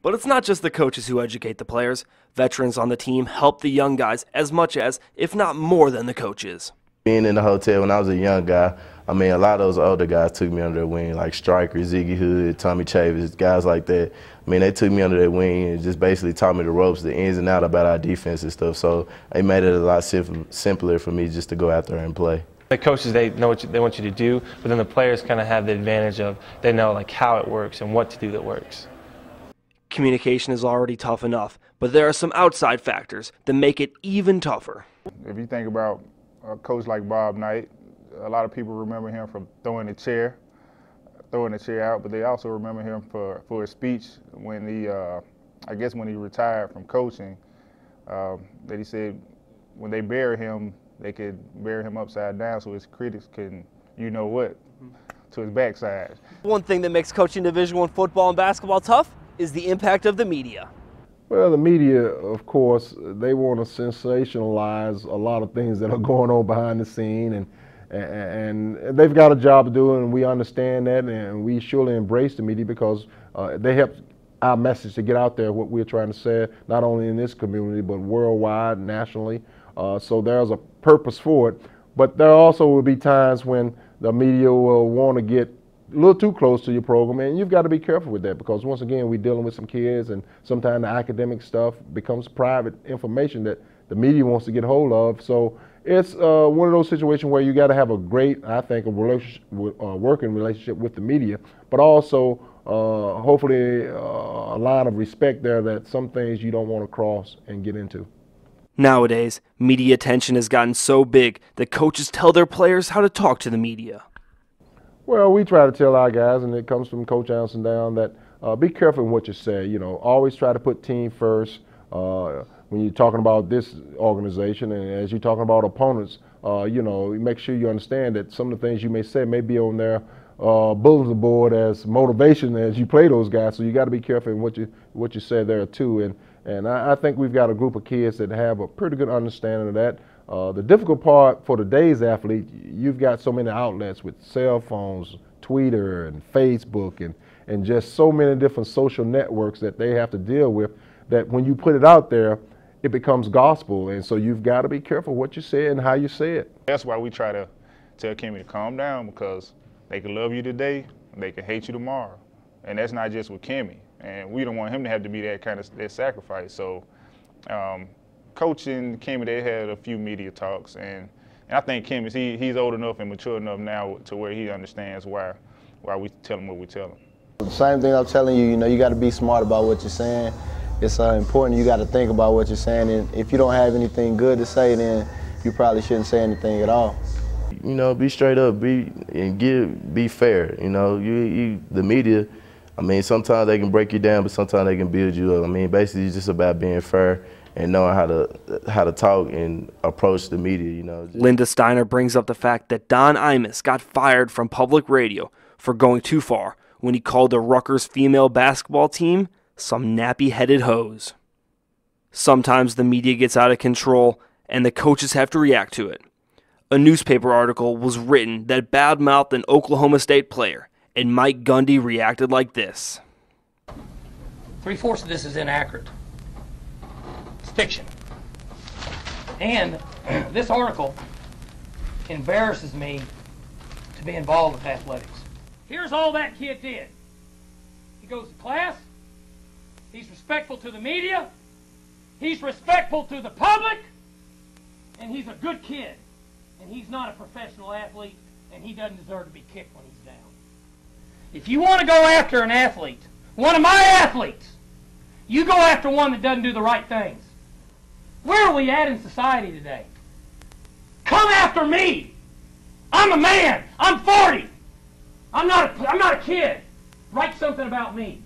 But it's not just the coaches who educate the players. Veterans on the team help the young guys as much as, if not more than the coaches. Being in the hotel when I was a young guy, I mean, a lot of those older guys took me under their wing, like Stryker, Ziggy Hood, Tommy Chavis, guys like that. I mean, they took me under their wing and just basically taught me the ropes, the ins and outs about our defense and stuff. So it made it a lot simpler for me just to go out there and play. The coaches, they know what they want you to do, but then the players kind of have the advantage of they know like how it works and what to do that works. Communication is already tough enough, but there are some outside factors that make it even tougher. If you think about a coach like Bob Knight, a lot of people remember him from throwing the chair out, but they also remember him for his speech when he, I guess when he retired from coaching, that he said when they bury him, they could bury him upside down so his critics can, you know what, to his backside. One thing that makes coaching Division I football and basketball tough is the impact of the media. Well, the media, of course, they want to sensationalize a lot of things that are going on behind the scene, and they've got a job to do, and we understand that, and we surely embrace the media because they help our message to get out there, what we're trying to say, not only in this community, but worldwide, nationally. So there's a purpose for it. But there also will be times when the media will want to get a little too close to your program, and you've got to be careful with that because once again we're dealing with some kids, and sometimes the academic stuff becomes private information that the media wants to get hold of. So it's one of those situations where you got to have a great, I think, a working relationship with the media, but also hopefully a line of respect there that some things you don't want to cross and get into. Nowadays, media attention has gotten so big that coaches tell their players how to talk to the media. Well, we try to tell our guys, and it comes from Coach Anderson down, that be careful in what you say. You know, always try to put team first when you're talking about this organization, and as you're talking about opponents, you know, make sure you understand that some of the things you may say may be on their bulletin board as motivation as you play those guys. So you got to be careful in what you say there too. And I think we've got a group of kids that have a pretty good understanding of that. The difficult part for today's athlete, you've got so many outlets with cell phones, Twitter and Facebook and just so many different social networks that they have to deal with, that when you put it out there, it becomes gospel. And so you've got to be careful what you say and how you say it. That's why we try to tell Kimmy to calm down, because they can love you today, they can hate you tomorrow. And that's not just with Kimmy. And we don't want him to have to be that kind of that sacrifice. So Coach and Kimmy, they had a few media talks, and I think Kimmy, he's old enough and mature enough now to where he understands why we tell him what we tell him. The same thing I'm telling you, you know, you got to be smart about what you're saying. It's important, you got to think about what you're saying, and if you don't have anything good to say, then you probably shouldn't say anything at all. You know, be straight up, be fair. You know, the media, I mean, sometimes they can break you down, but sometimes they can build you up. I mean, basically, it's just about being fair and knowing how to talk and approach the media. You know. Linda Steiner brings up the fact that Don Imus got fired from public radio for going too far when he called the Rutgers female basketball team some nappy-headed hoes. Sometimes the media gets out of control, and the coaches have to react to it. A newspaper article was written that badmouthed an Oklahoma State player, and Mike Gundy reacted like this. 3/4 of this is inaccurate. It's fiction. And this article embarrasses me to be involved with athletics. Here's all that kid did. He goes to class, he's respectful to the media, he's respectful to the public, and he's a good kid. And he's not a professional athlete, and he doesn't deserve to be kicked when he's down. If you want to go after an athlete, one of my athletes, you go after one that doesn't do the right things. Where are we at in society today? Come after me. I'm a man. I'm 40. I'm not a kid. Write something about me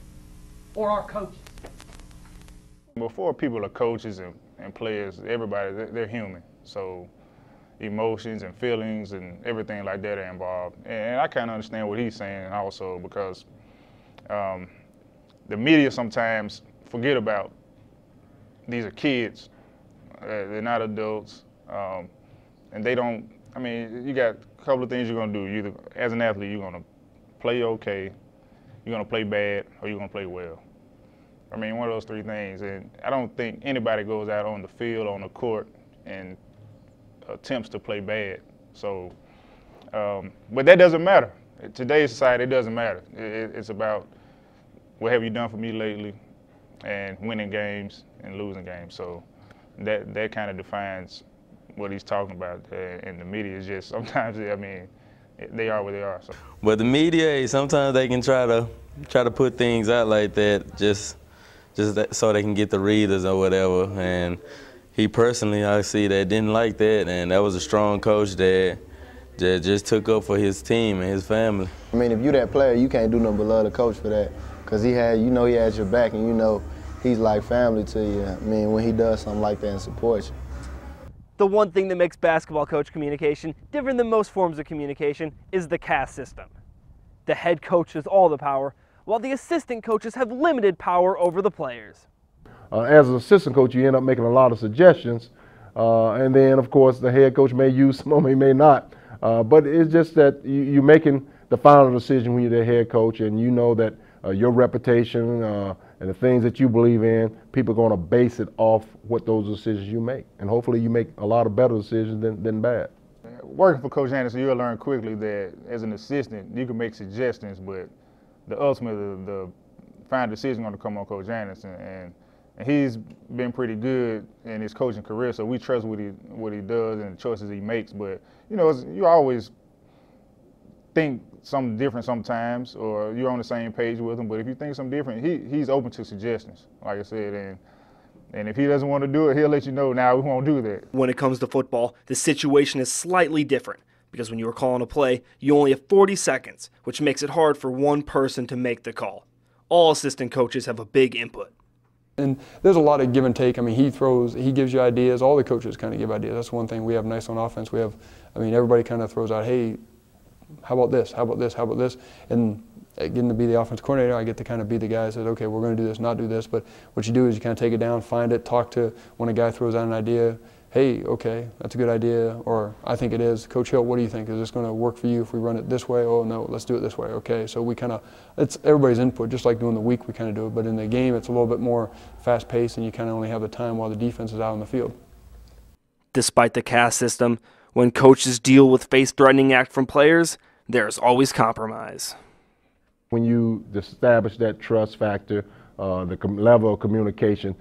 or our coaches. Before people are coaches and players, everybody, they're human. So emotions and feelings and everything like that are involved. And I kind of understand what he's saying also, because the media sometimes forget about these are kids. They're not adults. And they don't, I mean, you got a couple of things you're going to do. Either, as an athlete, you're going to play okay, you're going to play bad, or you're going to play well. I mean, one of those three things. And I don't think anybody goes out on the field, on the court, and attempts to play bad. So, but that doesn't matter. In today's society, it doesn't matter. It's about what have you done for me lately, and winning games and losing games. So that kind of defines what he's talking about. And the media is just sometimes, I mean, they are what they are. So. But the media, sometimes they can try to put things out like that just so they can get the readers or whatever. And he personally, I see that didn't like that, and that was a strong coach that just took up for his team and his family. I mean, if you're that player, you can't do nothing but love the coach for that, because he had your back, and he's like family to you. I mean, when he does something like that and supports you. The one thing that makes basketball coach communication different than most forms of communication is the caste system. The head coach has all the power, while the assistant coaches have limited power over the players. As an assistant coach, you end up making a lot of suggestions, and then, of course, the head coach may use some of them, he may not. But it's just that you're making the final decision when you're the head coach, and you know that your reputation and the things that you believe in, people are going to base it off what those decisions you make. And hopefully you make a lot of better decisions than bad. Working for Coach Anderson, you'll learn quickly that as an assistant, you can make suggestions, but the final decision is going to come on Coach Anderson. And he's been pretty good in his coaching career, so we trust what he does and the choices he makes. But you always think something different sometimes, or you're on the same page with him. But if you think something different, he's open to suggestions, like I said. And if he doesn't want to do it, he'll let you know, now we won't do that. When it comes to football, the situation is slightly different, because when you are calling a play, you only have 40 seconds, which makes it hard for one person to make the call. All assistant coaches have a big input. And there's a lot of give and take. I mean, he gives you ideas. All the coaches kind of give ideas. That's one thing we have nice on offense. Everybody kind of throws out, hey, how about this? How about this? How about this? And getting to be the offense coordinator, I get to kind of be the guy that says, okay, we're going to do this, not do this. But what you do is you kind of take it down, find it, talk to when a guy throws out an idea. Hey, okay, that's a good idea, or I think it is. Coach Hill, what do you think? Is this going to work for you if we run it this way? Oh, no, let's do it this way. Okay, so we kind of, it's everybody's input, just like during the week we kind of do it. But in the game, it's a little bit more fast-paced, and you kind of only have the time while the defense is out on the field. Despite the caste system, when coaches deal with face-threatening act from players, there's always compromise. When you establish that trust factor, the level of communication,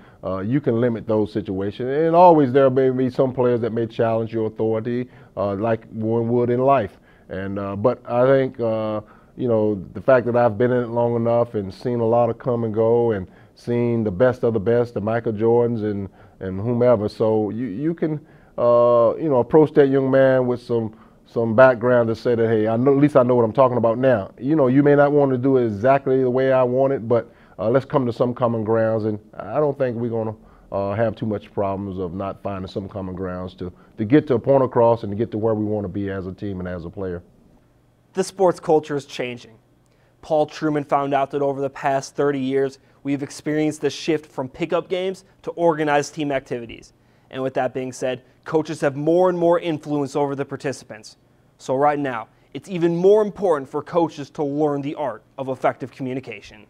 you can limit those situations. And always there may be some players that may challenge your authority, like one would in life. But I think, the fact that I've been in it long enough and seen a lot of come and go and seen the best of the best, the Michael Jordans and whomever, so you can, approach that young man with some background to say that, hey, at least I know what I'm talking about now. You may not want to do it exactly the way I want it, but let's come to some common grounds, and I don't think we're going to have too much problems of not finding some common grounds to get to a point across and to get to where we want to be as a team and as a player. The sports culture is changing. Paul Truman found out that over the past 30 years, we've experienced a shift from pickup games to organized team activities. And with that being said, coaches have more and more influence over the participants. So right now, it's even more important for coaches to learn the art of effective communication.